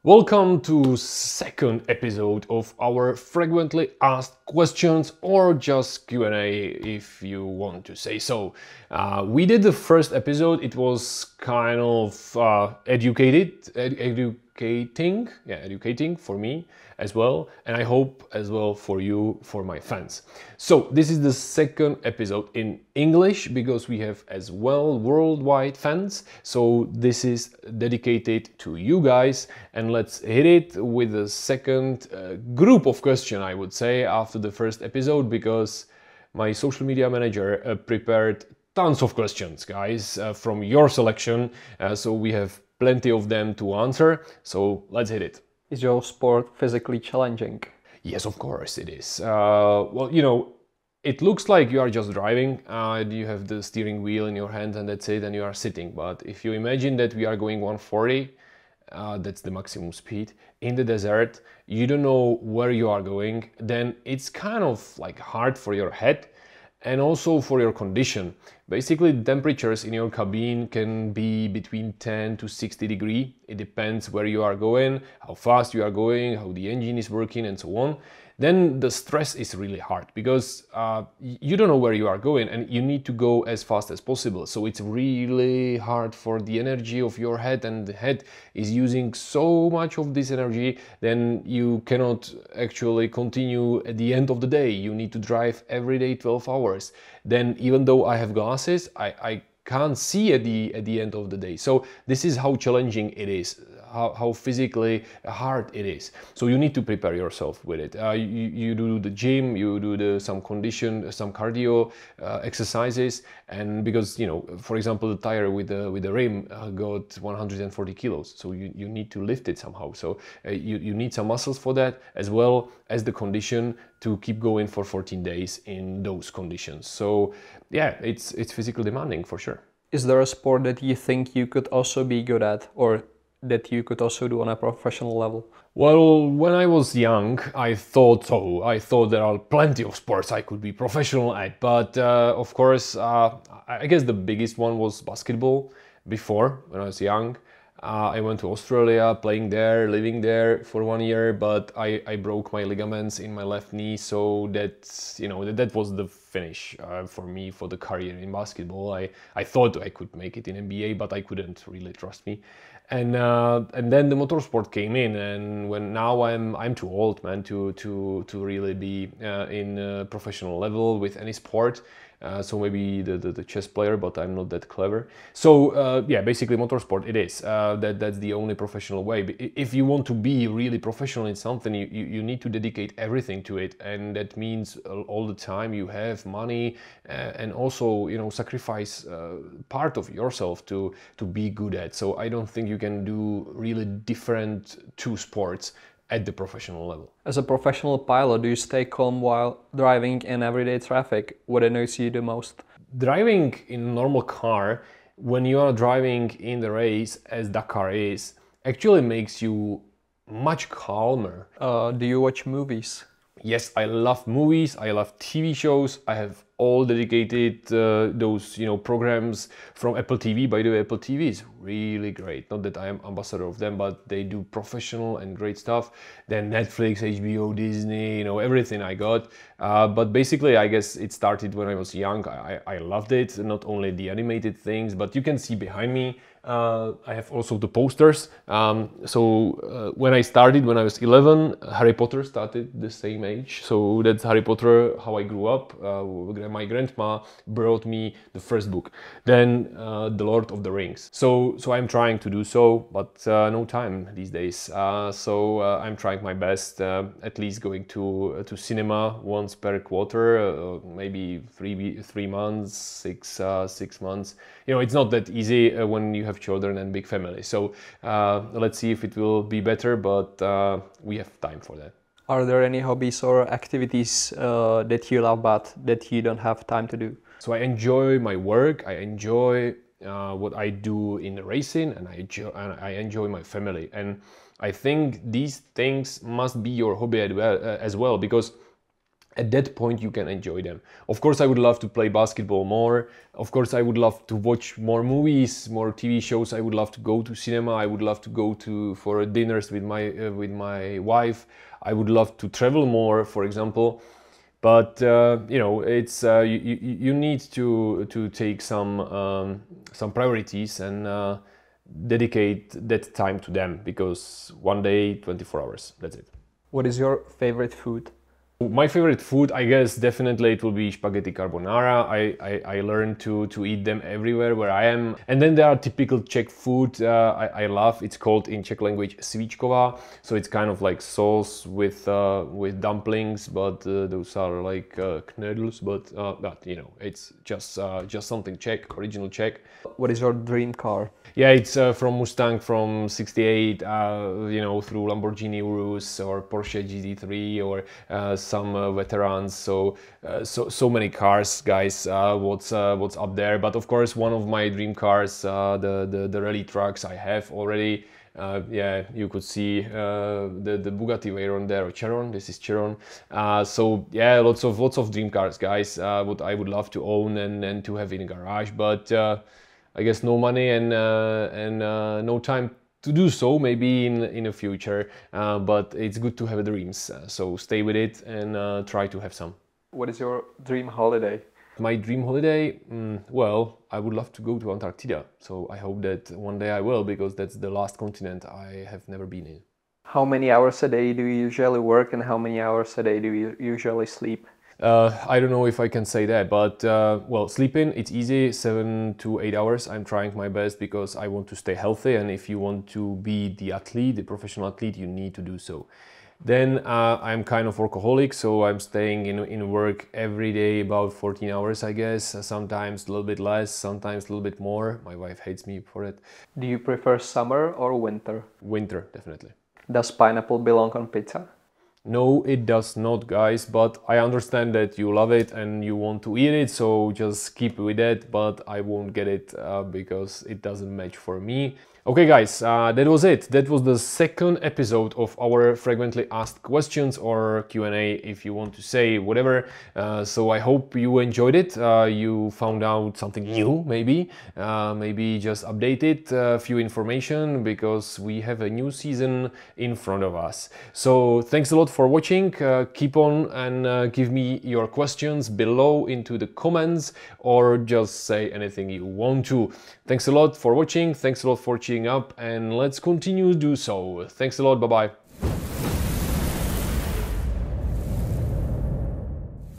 Welcome to second episode of our frequently asked questions, or just Q&A if you want to say so. We did the first episode. It was kind of educating for me as well, and I hope as well for you, for my fans. So this is the second episode in English because we have as well worldwide fans. So this is dedicated to you guys, and let's hit it with the second group of questions, I would say, after the first episode, because my social media manager prepared tons of questions, guys, from your selection. So we have plenty of them to answer. So let's hit it. Is your sport physically challenging? Yes, of course it is. It looks like you are just driving, you have the steering wheel in your hand and that's it, and you are sitting. But if you imagine that we are going 140, that's the maximum speed, in the desert, you don't know where you are going, then it's kind of like hard for your head and also for your condition. Basically, the temperatures in your cabin can be between 10 to 60 degrees. It depends where you are going, how fast you are going, how the engine is working, and so on. Then the stress is really hard because you don't know where you are going and you need to go as fast as possible. So it's really hard for the energy of your head, and the head is using so much of this energy, then you cannot actually continue at the end of the day. You need to drive every day 12 hours. Then even though I have glasses, I can't see at the end of the day. So this is how challenging it is, how physically hard it is. So you need to prepare yourself with it. You do the gym, you do some condition, some cardio exercises, and because, you know, for example, the tire with the rim got 140 kilos, so you need to lift it somehow. So you need some muscles for that, as well as the condition to keep going for 14 days in those conditions. So yeah, it's physically demanding for sure. Is there a sport that you think you could also be good at, or that you could also do on a professional level? Well, when I was young, I thought so. I thought there are plenty of sports I could be professional at, but of course, I guess the biggest one was basketball. Before, when I was young, I went to Australia, playing there, living there for 1 year, but I broke my ligaments in my left knee, so that's, you know, that was the finish for me for the career in basketball. I thought I could make it in NBA, but I couldn't, really, trust me. And then the motorsport came in, and when now I'm too old, man, to really be in a professional level with any sport. So maybe the chess player, but I'm not that clever. So yeah, basically motorsport it is. That's the only professional way. If you want to be really professional in something, you need to dedicate everything to it, and that means all the time you have money, and also, you know, sacrifice part of yourself to be good at. So I don't think you can do really different two sports at the professional level. As a professional pilot, do you stay calm while driving in everyday traffic? What annoys you the most? Driving in a normal car, when you are driving in the race, as Dakar is, actually makes you much calmer. Do you watch movies? Yes, I love movies, I love TV shows. I have all dedicated those, you know, programs from Apple TV. By the way, Apple TV is really great. Not that I am ambassador of them, but they do professional and great stuff. Then Netflix, HBO, Disney, you know, everything I got. But basically, I guess it started when I was young. I loved it, not only the animated things, but you can see behind me, I have also the posters. When I started, when I was 11, Harry Potter started the same age. So that's Harry Potter, how I grew up. My grandma brought me the first book. Then The Lord of the Rings. So I'm trying to do so, but no time these days. I'm trying my best, at least going to cinema once per quarter, maybe 3 months, 6 months. You know, it's not that easy when you have children and big family. So let's see if it will be better, but we have time for that. Are there any hobbies or activities that you love but that you don't have time to do? So I enjoy my work, I enjoy what I do in racing, and I enjoy my family. And I think these things must be your hobby as well, because At that point you can enjoy them. Of course I would love to play basketball more. Of course I would love to watch more movies, more TV shows. I would love to go to cinema. I would love to go to for dinners with my wife. I would love to travel more, for example. But you know, it's you need to take some priorities and dedicate that time to them, because one day, 24 hours, that's it. What is your favorite food? My favorite food, I guess, definitely it will be spaghetti carbonara. I learned to eat them everywhere where I am. And then there are typical Czech food I love. It's called in Czech language svíčková. So it's kind of like sauce with dumplings, but those are like knödels. But you know, it's just something Czech, original Czech. What is your dream car? Yeah, it's from Mustang from '68, you know, through Lamborghini Urus or Porsche GT3 or some veterans. So many cars, guys. What's up there? But of course, one of my dream cars, the rally trucks I have already. Yeah, you could see the Bugatti Veyron there, or Chiron. This is Chiron. So yeah, lots of dream cars, guys. What I would love to own and to have in a garage, but I guess no money and no time to do so, maybe in the future, but it's good to have dreams, so stay with it and try to have some. What is your dream holiday? My dream holiday? Well, I would love to go to Antarctica, so I hope that one day I will, because that's the last continent I have never been in. How many hours a day do you usually work and how many hours a day do you usually sleep? I don't know if I can say that, but well, sleeping, it's easy, 7 to 8 hours. I'm trying my best because I want to stay healthy, and if you want to be the athlete, the professional athlete, you need to do so. Then I'm kind of workaholic, so I'm staying in work every day about 14 hours, I guess. Sometimes a little bit less, sometimes a little bit more. My wife hates me for it. Do you prefer summer or winter? Winter, definitely. Does pineapple belong on pizza? No, it does not, guys, but I understand that you love it and you want to eat it, so just keep with it, but I won't get it because it doesn't match for me. Okay, guys, that was it. That was the second episode of our frequently asked questions, or Q&A if you want to say, whatever. So I hope you enjoyed it. You found out something new, maybe just updated a few information, because we have a new season in front of us. So thanks a lot for watching. Keep on and give me your questions below into the comments, or just say anything you want to. Thanks a lot for watching. Thanks a lot for cheering up, and let's continue to do so. Thanks a lot. Bye bye.